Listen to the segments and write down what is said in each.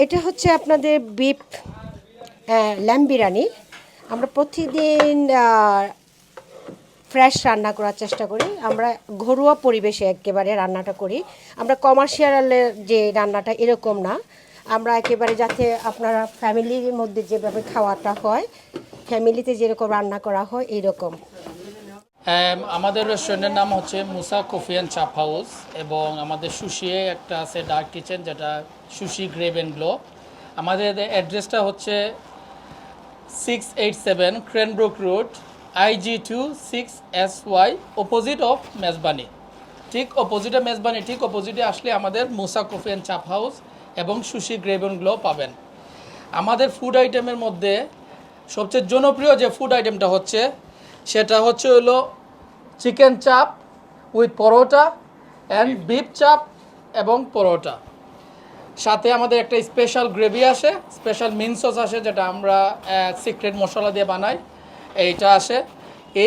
এটা হচ্ছে আপনাদের বিফ ল্যাম্ব বিরিয়ানি। আমরা প্রতিদিন ফ্রেশ রান্না করার চেষ্টা করি। আমরা ঘরোয়া পরিবেশে একেবারে রান্নাটা করি। আমরা কমার্শিয়ালের যে রান্নাটা এরকম না। আমরা একেবারে যাতে আপনারা ফ্যামিলির মধ্যে যেভাবে খাওয়াটা হয়, ফ্যামিলিতে যেরকম রান্না করা হয় এইরকম। আমাদের রেস্টুরেন্টের নাম হচ্ছে Musa coffee and chaap house, এবং আমাদের সুশিয়ে একটা আছে ডার্ক কিচেন, যেটা সুশি গ্রেভ অ্যান্ড গ্লো। আমাদের অ্যাড্রেসটা হচ্ছে 687 Cranbrook road, IG2 6SY, opposite of Mezbani. ঠিক অপোজিটে আসলে আমাদের Musa coffee and chaap house এবং সুশি গ্রেভ অ্যান্ড গ্লো পাবেন। আমাদের ফুড আইটেমের মধ্যে সবচেয়ে জনপ্রিয় যে ফুড আইটেমটা হচ্ছে, সেটা হলো চিকেন চাপ উইথ পরোটা অ্যান্ড বিফ চাপ এবং পরোটা। সাথে আমাদের একটা স্পেশাল গ্রেভি আসে, স্পেশাল মিন সস আসে, যেটা আমরা সিক্রেট মশলা দিয়ে বানাই, এইটা আসে।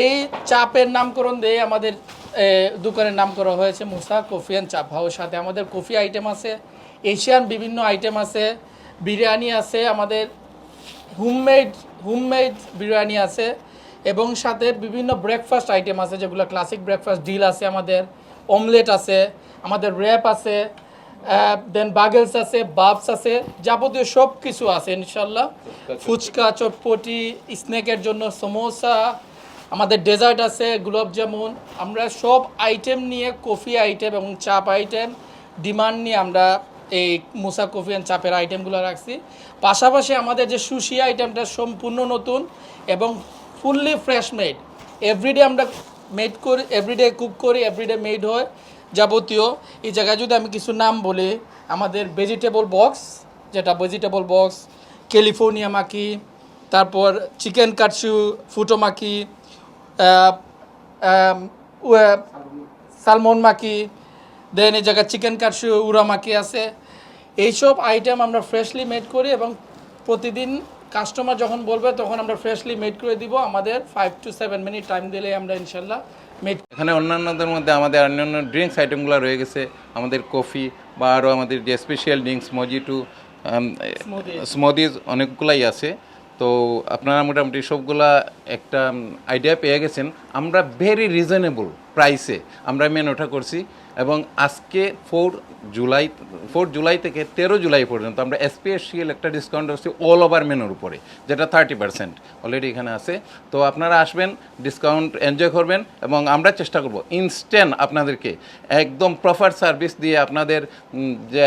এই চাপের নামকরণ দিয়ে আমাদের দোকানের নাম করা হয়েছে মুসা কফি অ্যান্ড চাপ হাউস। সাথে আমাদের কফি আইটেম আছে, এশিয়ান বিভিন্ন আইটেম আছে, বিরিয়ানি আছে, আমাদের হোমমেড বিরিয়ানি আছে, এবং সাথে বিভিন্ন ব্রেকফাস্ট আইটেম আছে, যেগুলো ক্লাসিক ব্রেকফাস্ট ডিল আছে, আমাদের অমলেট আছে, আমাদের র্যাপ আছে, দেন বাগেলস আছে, বাবস আছে, যাবতীয় সব কিছু আছে ইনশাল্লাহ। ফুচকা, চটপটি, স্ন্যাকের জন্য সমোসা, আমাদের ডেজার্ট আছে, গোলাপ জামুন। আমরা সব আইটেম নিয়ে, কফি আইটেম এবং চাপ আইটেম ডিমান্ড নিয়ে আমরা এই মুসা কফি অ্যান্ড চাপের আইটেমগুলো রাখছি। পাশাপাশি আমাদের যে সুশি আইটেমটা সম্পূর্ণ নতুন এবং ফুললি ফ্রেশ মেড। এভরিডে আমরা মেড করি, এভরিডে কুক করি, এভরিডে মেড হয় যাবতীয়। এই জায়গায় যদি আমি কিছু নাম বলি, আমাদের ভেজিটেবল বক্স, যেটা ভেজিটেবল বক্স, ক্যালিফোর্নিয়া মাকি, তারপর চিকেন কাটসু ফুটো মাকি, সালমন মাকি, দেন এই জায়গায় চিকেন কাটসু উরা মাকি আছে। এইসব আইটেম আমরা ফ্রেশলি মেড করি, এবং প্রতিদিন কাস্টমার যখন বলবে তখন আমরা ফ্রেশলি মেড করে দিব। আমাদের 5 to 7 মিনিট টাইম দিলে আমরা ইনশাল্লাহ মেড। এখানে অন্যান্যদের মধ্যে আমাদের অন্যান্য ড্রিঙ্কস আইটেমগুলো রয়ে গেছে, আমাদের কফি বা আরও আমাদের যে স্পেশাল ড্রিঙ্কস মজিটো, স্মুদিজ অনেকগুলাই আছে। তো আপনারা মোটামুটি সবগুলা একটা আইডিয়া পেয়ে গেছেন। আমরা ভেরি রিজনেবল প্রাইসে আমরা মেনুটা করছি, এবং আজকে 4 জুলাই থেকে 13 জুলাই পর্যন্ত আমরা স্পেশাল একটা ডিসকাউন্ট করছি অল ওভার মেনুর উপরে, যেটা 30% অলরেডি এখানে আছে। তো আপনারা আসবেন, ডিসকাউন্ট এনজয় করবেন, এবং আমরা চেষ্টা করব ইনস্ট্যান্ট আপনাদেরকে একদম প্রপার সার্ভিস দিয়ে আপনাদের যে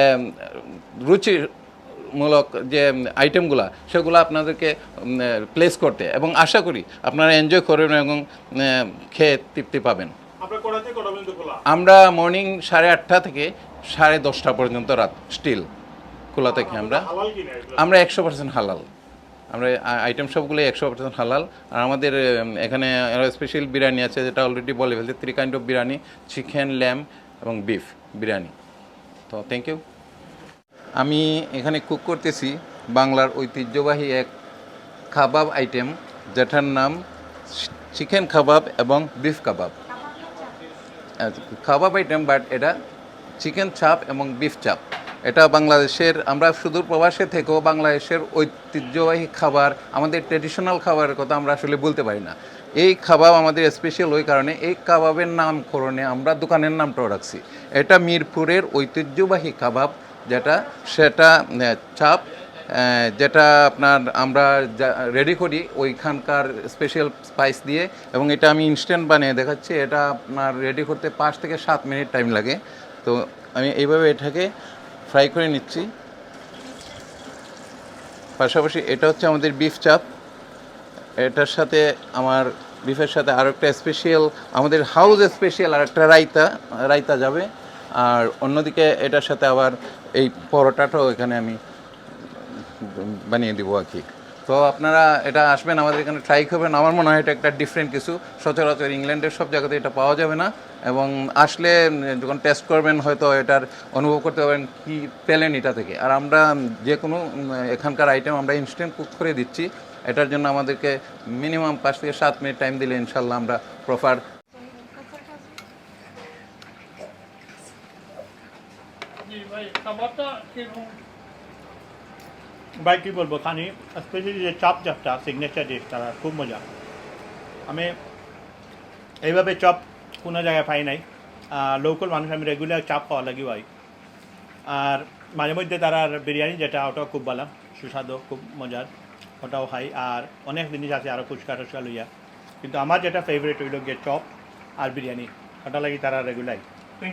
রুচিমূলক যে আইটেমগুলো সেগুলো আপনাদেরকে প্লেস করতে, এবং আশা করি আপনারা এনজয় করবেন এবং খেয়ে তৃপ্তি পাবেন। আমরা মর্নিং 8:30 থেকে 10:30 পর্যন্ত রাত স্টিল খোলা থাকি। আমরা 100% হালাল। আমরা আইটেম সবগুলোই 100% হালাল। আর আমাদের এখানে স্পেশাল বিরিয়ানি আছে, যেটা অলরেডি বলে ফেলছে, 3 kind of biryani, chicken, lamb এবং বিফ বিরিয়ানি। তো থ্যাংক ইউ। আমি এখানে কুক করতেছি বাংলার ঐতিহ্যবাহী এক কাবাব আইটেম, যেটার নাম চিকেন কাবাব এবং beef kebab. Kebab item, but এটা চিকেন চাপ এবং বিফ চাপ। এটা বাংলাদেশের, আমরা সুদূর প্রবাসে থেকেও বাংলাদেশের ঐতিহ্যবাহী খাবার, আমাদের ট্রেডিশনাল খাবারের কথা আমরা আসলে বলতে পারি না। এই কাবাব আমাদের স্পেশাল ওই কারণে, এই কাবাবের নামকরণে আমরা দোকানের নামটাও রাখছি। এটা মিরপুরের ঐতিহ্যবাহী কাবাব, সেটা চাপ, যেটা আপনার আমরা রেডি করি ওইখানকার স্পেশাল স্পাইস দিয়ে, এবং এটা আমি ইনস্ট্যান্ট বানিয়ে দেখাচ্ছি। এটা আপনার রেডি করতে 5 থেকে 7 মিনিট টাইম লাগে। তো আমি এইভাবে এটাকে ফ্রাই করে নিচ্ছি। পাশাপাশি এটা হচ্ছে আমাদের বিফ চাপ। এটার সাথে আমার বিফের সাথে আরও একটা স্পেশাল, আমাদের হাউস স্পেশাল আর একটা রায়তা যাবে। আর অন্যদিকে এটার সাথে আবার এই পরোটাটাও এখানে আমি বানিয়ে দিব আর কি। তো আপনারা এটা আসবেন, আমাদের এখানে ট্রাই করবেন। আমার মনে হয় এটা একটা ডিফারেন্ট কিছু, সচরাচর ইংল্যান্ডের সব জায়গাতে এটা পাওয়া যাবে না, এবং আসলে যখন টেস্ট করবেন হয়তো এটার অনুভব করতে পারবেন কী পেলেন এটা থেকে। আর আমরা যে কোনো এখানকার আইটেম আমরা ইনস্ট্যান্ট কুক করে দিচ্ছি। এটার জন্য আমাদেরকে মিনিমাম 5 থেকে 7 মিনিট টাইম দিলে ইনশাল্লাহ আমরা প্রপার। ভাই কী বলবো খানি স্পেশালি যে চপটা সিগনেচার ডিশ তারা খুব মজা। আমি এইভাবে চপ কোনো জায়গায় পাই নাই, লোকাল মানুষ আমি রেগুলার চপ খাওয়া লাগি ভাই। আর মাঝে মধ্যে তারা বিরিয়ানি যেটা ওটাও খুব ভালো সুস্বাদু খুব মজার, ওটাও খাই। আর অনেক জিনিস আছে আরও ফুচকা টুচকা লইয়া, কিন্তু আমার যেটা ফেভারিট হইল গিয়ে চপ আর বিরিয়ানি, ওটা লাগি তারা রেগুলার।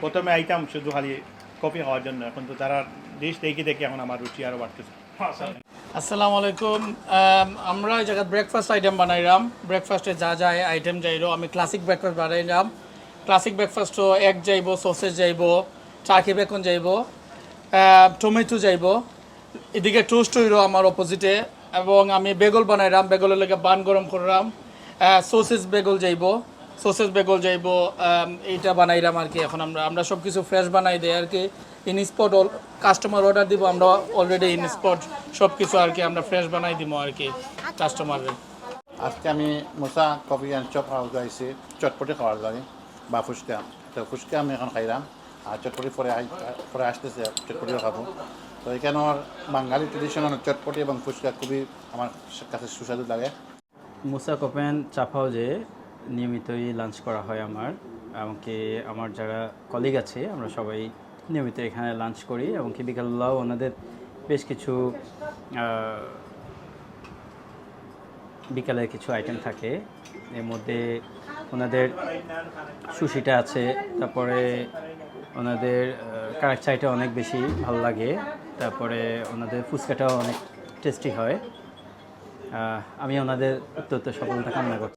প্রথমে আইতাম শুধু খালি কফি খাওয়ার জন্য, এখন তো তারা ডিশ দেখি দেখি এখন আমার রুচি আরও বাড়তেছে। আসসালামু আলাইকুম। আমরা এই জায়গায় ব্রেকফাস্ট আইটেম বানাইলাম। ব্রেকফাস্টে যা যা আইটেম যাইলো আমি ক্লাসিক ব্রেকফাস্ট বানাইলাম। ক্লাসিক ব্রেকফাস্টও এগ যাইব, সসেজ যাইব, চাকি বেকন যাইব, টমেটো যাইব, এদিকে টোস্ট হইল আমার অপোজিটে, এবং আমি বেগল বানাইলাম। বেগলের লেগে বান গরম করলাম। সসেজ বেগল যাইব, সসেজ বেগল যাইব, এইটা বানাইলাম আর কি। এখন আমরা সব কিছু ফ্রেশ বানাই দেয় আর কি। ইন স্পট কাস্টমার অর্ডার দিব, আমরা অলরেডি ইন স্পট সব কিছু আর কি আমরা ফ্রেশ বানাই দিব আর কি কাস্টমারের। আজকে আমি মোসা কফি অ্যান্ড চপ হাউস যাইছি চটপটি খাওয়ার লাগে বা ফুচকা। তো ফুচকা আমি এখন খাইলাম, আর চটপটি পরে আসতেছে, চটপটিও খাবো। তো এখানে আমার বাঙালি ট্রেডিশনাল চটপটি এবং ফুচকা খুবই আমার কাছে সুস্বাদু লাগে। মুসা কপেন চাপ হাউজে নিয়মিতই লাঞ্চ করা হয় আমার, এমনকি আমার যারা কলিগ আছে আমরা সবাই নিয়মিত এখানে লাঞ্চ করি। এবং কি বিকালবেলাও ওনাদের বেশ কিছু বিকালে কিছু আইটেম থাকে, এর মধ্যে ওনাদের সুশিটা আছে, তারপরে ওনাদের কারাক চাইটা অনেক বেশি ভালো লাগে, তারপরে ওনাদের ফুচকাটাও অনেক টেস্টি হয়। আমি ওনাদের উত্তর সফলতা কামনা করছি।